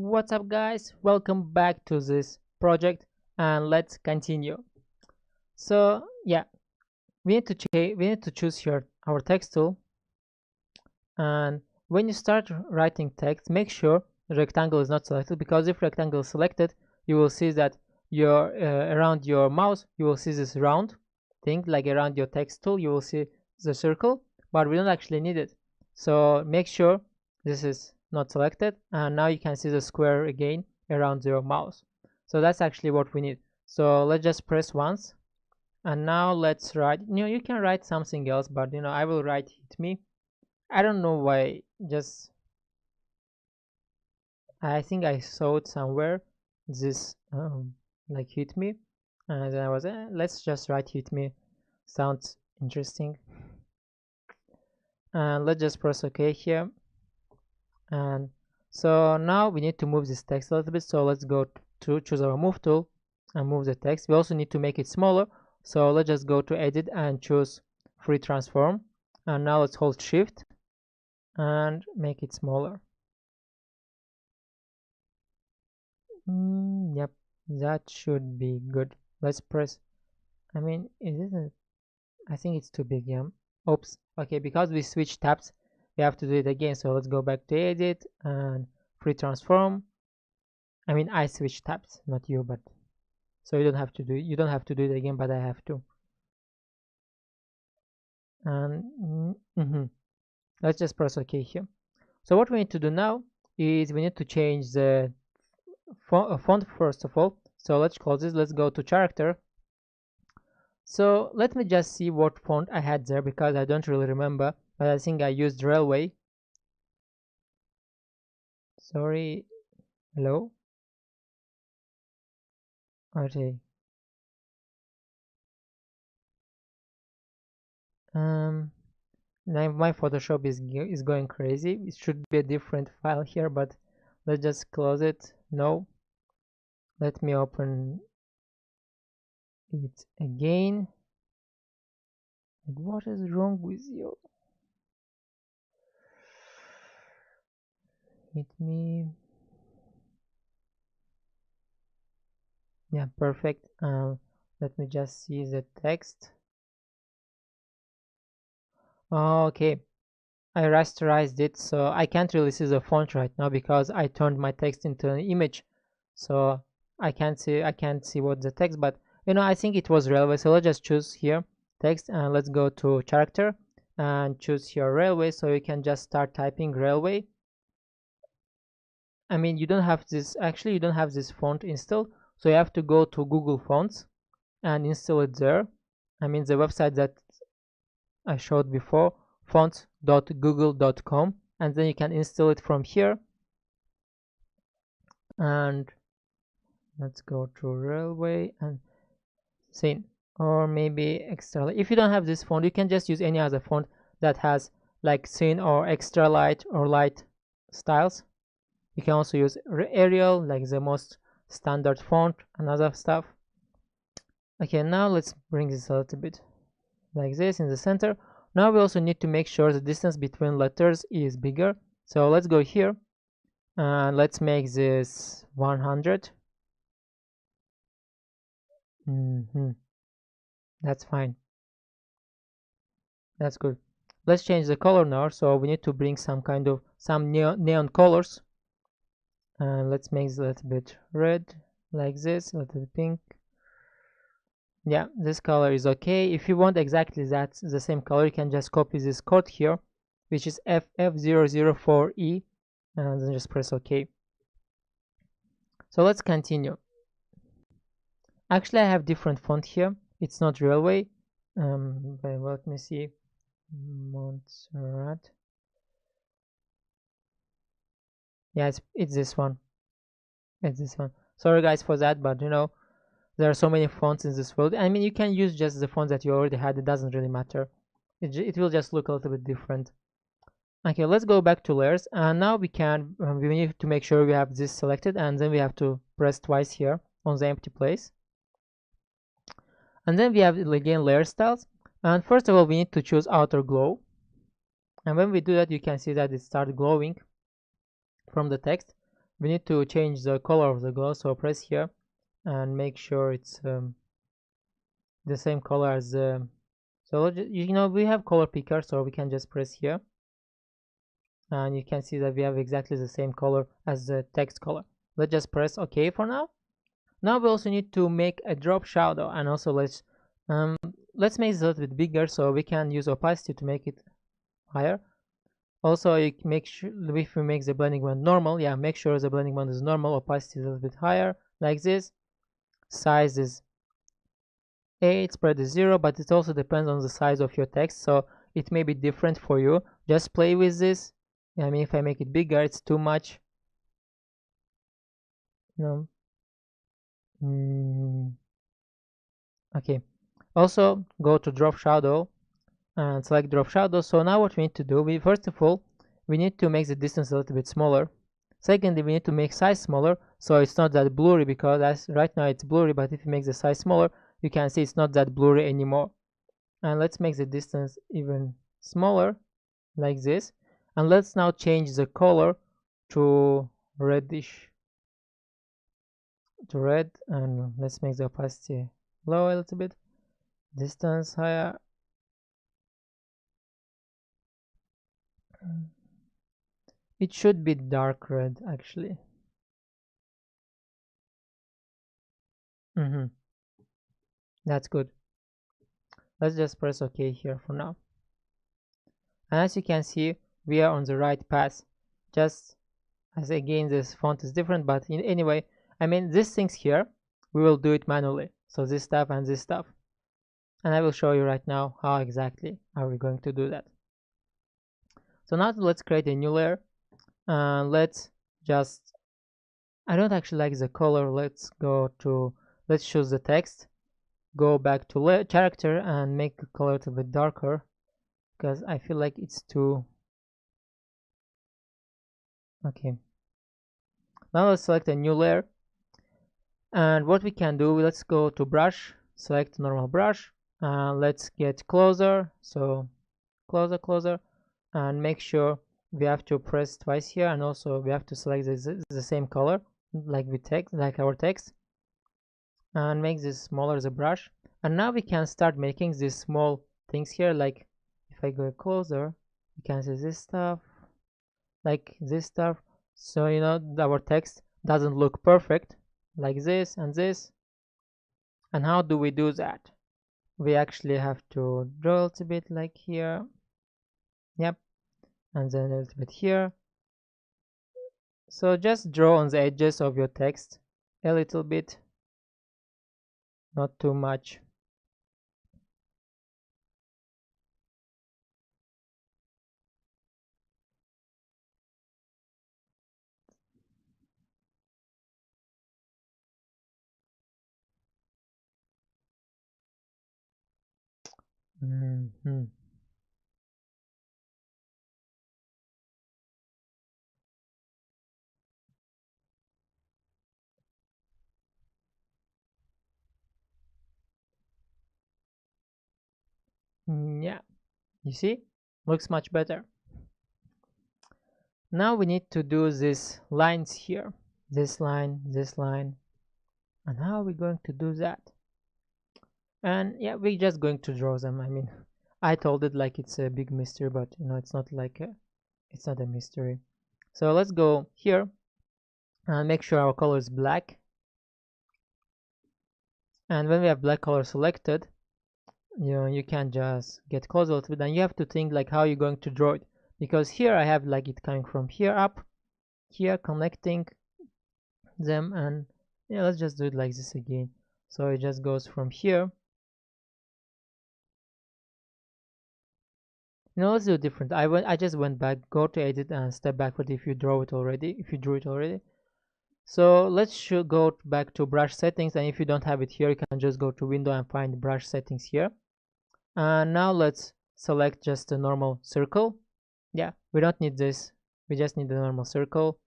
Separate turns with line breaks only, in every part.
What's up, guys? Welcome back to this project, and let's continue. So yeah, we need to choose here our text tool, and when you start writing text, make sure the rectangle is not selected, because if rectangle is selected, you will see that your around your mouse you will see this round thing, like around your text tool you will see the circle, but we don't actually need it. So make sure this is not selected, and now you can see the square again around your mouse. So that's actually what we need. So let's just press once, and now let's write. You can write something else, but I will write hit me. I don't know why. Just I think I saw it somewhere. This like hit me, and then I was let's just write hit me. Sounds interesting. And let's just press OK here. And so now we need to move this text a little bit. So let's go to choose our move tool and move the text. We also need to make it smaller. So let's just go to edit and choose free transform. And now let's hold shift and make it smaller. Yep, that should be good. Let's press. I mean, is it? I think it's too big. Yeah. Oops. Okay, because we switched tabs, we have to do it again. So let's go back to edit and free transform. I mean, I switched tabs, not you, but so you don't have to do it again, but I have to. And let's just press OK here. So what we need to do now is we need to change the font first of all. So let's close this. Let's go to character. So let me just see what font I had there, because I don't really remember, but I think I used Railway. Sorry. Hello. Okay. Now my Photoshop is going crazy. It should be a different file here, but let's just close it. No. Let me open it again. What is wrong with you? Hit me. Yeah, perfect. Let me just see the text. Okay, I rasterized it, so I can't really see the font right now because I turned my text into an image, so I can't see what the text. But I think it was Railway, so let's just choose here text, and let's go to character and choose here Railway, so you can just start typing Railway. I mean, you don't have this font installed, so you have to go to Google Fonts and install it there. I mean, the website that I showed before, fonts.google.com, and then you can install it from here. And let's go to Railway and Scene, or maybe Extra. If you don't have this font, you can just use any other font that has like Scene or Extra Light or Light styles. You can also use Arial, like the most standard font, and other stuff. Okay, now let's bring this a little bit like this in the center. Now we also need to make sure the distance between letters is bigger. So let's go here and let's make this 100. That's fine. That's good. Let's change the color now. So we need to bring some neon colors. And let's make it a little bit red like this, a little bit pink. Yeah, this color is okay. If you want exactly the same color, you can just copy this code here, which is FF004E, and then just press OK. So let's continue. Actually, I have different font here. It's not Railway. But let me see. Montserrat. Yeah, it's this one. It's this one. Sorry guys for that, but there are so many fonts in this world. I mean, you can use just the font that you already had. It doesn't really matter. It will just look a little bit different. Okay, let's go back to layers, and now we need to make sure we have this selected, and then we have to press twice here on the empty place. And then we have again layer styles, and first of all we need to choose outer glow, and when we do that you can see that it started glowing from the text. we need to change the color of the glow, so press here and make sure it's the same color as so you know, we have color picker, so we can just press here and you can see that we have exactly the same color as the text color. Let's just press OK for now. Now we also need to make a drop shadow, and also let's make it a little bit bigger so we can use opacity to make it higher. Also, you make sure if we make the blending band normal, yeah, make sure the blending band is normal, opacity is a little bit higher, like this. Size is 8, spread is 0, but it also depends on the size of your text, so it may be different for you. Just play with this. I mean, if I make it bigger, it's too much. No. Okay. Also, go to drop shadow and select drop shadow. So now what we need to do, first of all, we need to make the distance a little bit smaller. Secondly, we need to make size smaller so it's not that blurry, because as right now it's blurry, but if you make the size smaller, you can see it's not that blurry anymore. And let's make the distance even smaller, like this. And let's now change the color to reddish, to red, and let's make the opacity low a little bit, distance higher. It should be dark red actually. That's good. Let's just press OK here for now. And as you can see, we are on the right path. Just as again, this font is different, but anyway, I mean, these things here, we will do it manually. So this stuff and this stuff. And I will show you right now how exactly are we going to do that. So now let's create a new layer. Let's just, I don't actually like the color. Let's choose the text. Go back to character and make the color a little bit darker, because I feel like it's too. Okay. Now let's select a new layer. And what we can do, let's go to brush, select normal brush, and let's get closer. So closer, and make sure we have to press twice here, and also we have to select the same color like our text, and make this smaller as a brush. And now we can start making these small things here. Like if I go closer, you can see this stuff, like this stuff. So you know, our text doesn't look perfect, like this and this. And how do we do that? We actually have to draw a little bit like here. Yep. And then a little bit here. So just draw on the edges of your text a little bit, not too much. Yeah, you see, looks much better. Now we need to do these lines here, this line, and how are we going to do that? And yeah, we're just going to draw them. I mean, I told it like it's a big mystery, but you know, it's not it's not a mystery. So let's go here and make sure our color is black. And when we have black color selected, you know, you can just get close a little bit, and you have to think like how you're going to draw it, because here I have like it coming from here up, here connecting them, and yeah, let's just do it like this again. So it just goes from here. You know, let's do it different. I just went back, go to edit and step backward if you drew it already. So let's go back to brush settings, and if you don't have it here, you can just go to window and find brush settings here. And now let's select just a normal circle. Yeah, we don't need this, we just need the normal circle.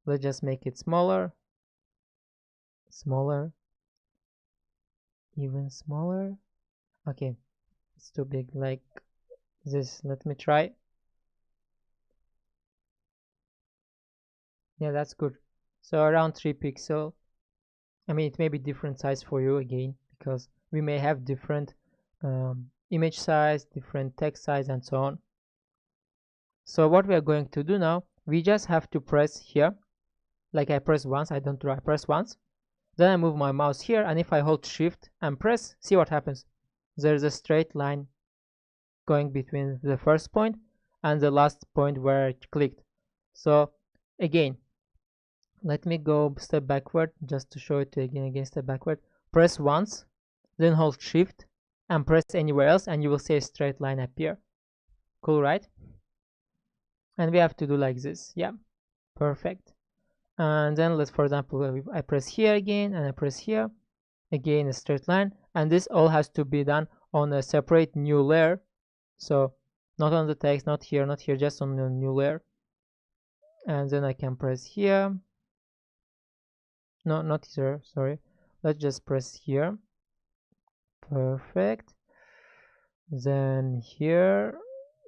Let's just make it smaller, even smaller. Okay, it's too big, like this. Let me try. Yeah, that's good. So around 3 pixel. I mean, it may be different size for you again, because we may have different image size, different text size, and so on. So what we are going to do now, we just have to press here, like I press once, I don't draw, I press once, then I move my mouse here, and if I hold shift and press, see what happens. There's a straight line going between the first point and the last point where it clicked. So again, let me go step backward just to show it to you again, step backward, press once, then hold shift and press anywhere else, and you will see a straight line appear. Cool, right? And we have to do like this. Yeah, perfect. And then let's, for example, I press here again, and I press here again, a straight line, and this all has to be done on a separate new layer. So not on the text, not here, not here, just on a new layer. And then I can press here, no, not here, sorry, let's just press here. Perfect. Then here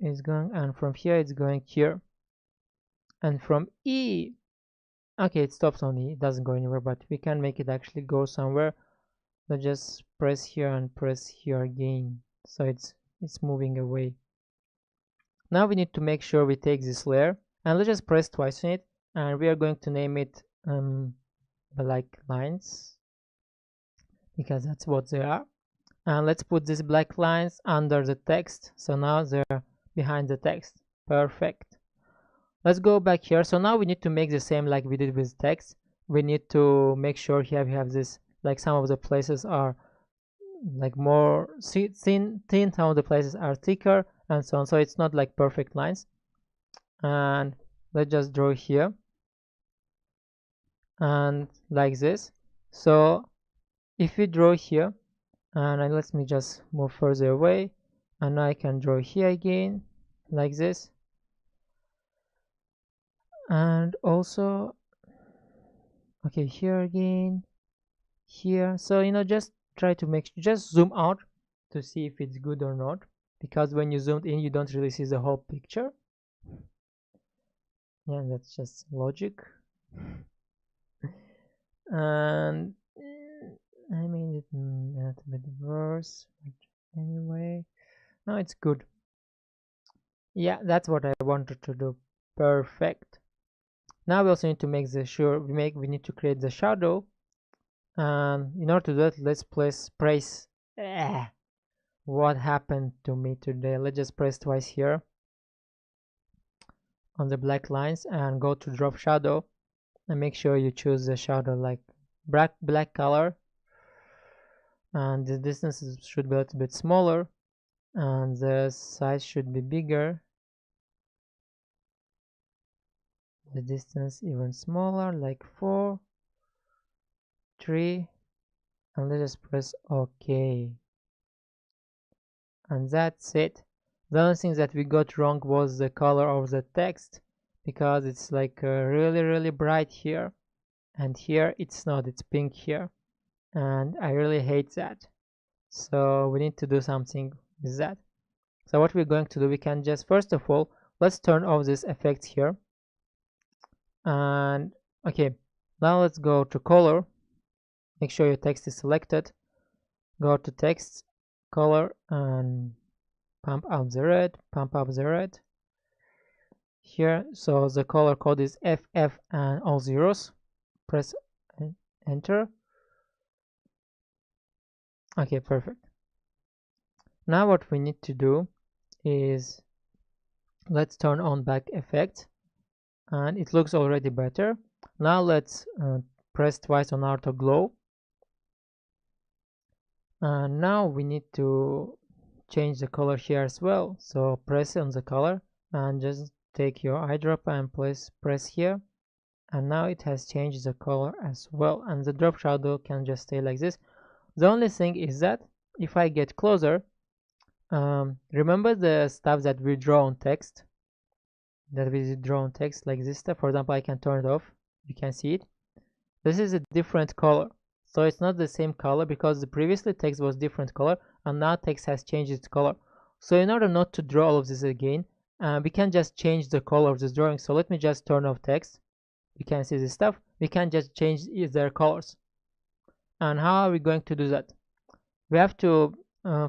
is going, and from here it's going here, and from E, okay, it stops on E, it doesn't go anywhere, but we can make it actually go somewhere. Let's just press here and press here again, so it's moving away. Now we need to make sure we take this layer, and let's just press twice on it, and we are going to name it black lines, because that's what they are. And let's put these black lines under the text, so now they're behind the text. Perfect. Let's go back here. So now we need to make the same like we did with text. We need to make sure here we have this, like some of the places are like more thin, some of the places are thicker, and so on. So it's not like perfect lines. And let's just draw here and like this. So if we draw here, and let me just move further away, and I can draw here again like this, and also okay, here again, here. So just try to just zoom out to see if it's good or not, because when you zoomed in you don't really see the whole picture. Yeah, that's just logic. And I made it a little bit worse, but anyway, no, it's good. Yeah, that's what I wanted to do. Perfect. Now we also need to make we need to create the shadow, and in order to do that, let's press what happened to me today. Let's just press twice here on the black lines and go to drop shadow, and make sure you choose the shadow like black color, and the distance should be a little bit smaller, and the size should be bigger, the distance even smaller, like 4, 3, and let's just press OK. And that's it. The only thing that we got wrong was the color of the text, because it's like really bright here, and here it's not, it's pink here, and I really hate that. So we need to do something with that. So what we're going to do, we can just, first of all, let's turn off this effect here. And okay, now let's go to color, make sure your text is selected, go to text, color, and pump up the red here. So the color code is FF and all zeros. Press enter. Okay, perfect. Now what we need to do is, let's turn on back effect, and it looks already better. Now let's press twice on auto glow, and now we need to change the color here as well. So press on the color and just take your eyedropper and press here, and now it has changed the color as well, and the drop shadow can just stay like this. The only thing is that if I get closer, remember the stuff that we draw on text, like this stuff. For example, I can turn it off, you can see it. This is a different color, so it's not the same color, because the previously text was different color, and now text has changed its color. So in order not to draw all of this again, we can just change the color of this drawing. So let me just turn off text, you can see this stuff, we can just change their colors. And how are we going to do that? We have to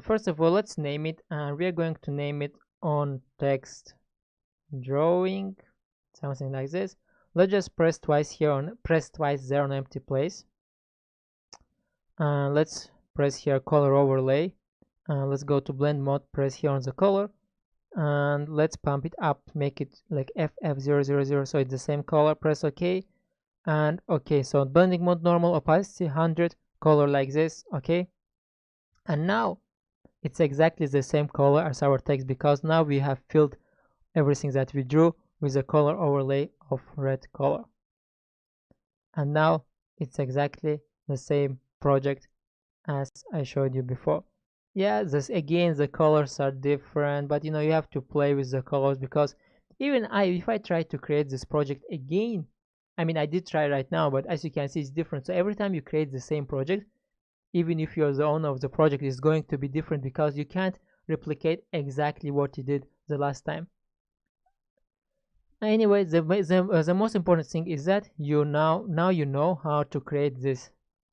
first of all, let's name it, and we are going to name it on text drawing, something like this. Let's just press twice here on press twice there on empty place. Let's press here color overlay. Let's go to blend mode, press here on the color, and let's pump it up, make it like FF000 so it's the same color. Press OK, and OK. So blending mode, normal, opacity 100, color like this. OK, and now it's exactly the same color as our text, because now we have filled everything that we drew with a color overlay of red color. And now it's exactly the same project as I showed you before. Yeah, this again, the colors are different, but you know, you have to play with the colors, because even if I try to create this project again, I mean, I did try right now, but as you can see, it's different. So every time you create the same project, even if you're the owner of the project, it's going to be different, because you can't replicate exactly what you did the last time. Anyway, the most important thing is that you now you know how to create this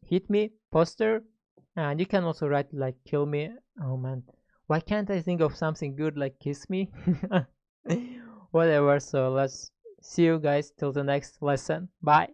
hit me poster, and you can also write like kill me. Oh man, why can't I think of something good like kiss me? Whatever. So let's see you guys till the next lesson. Bye.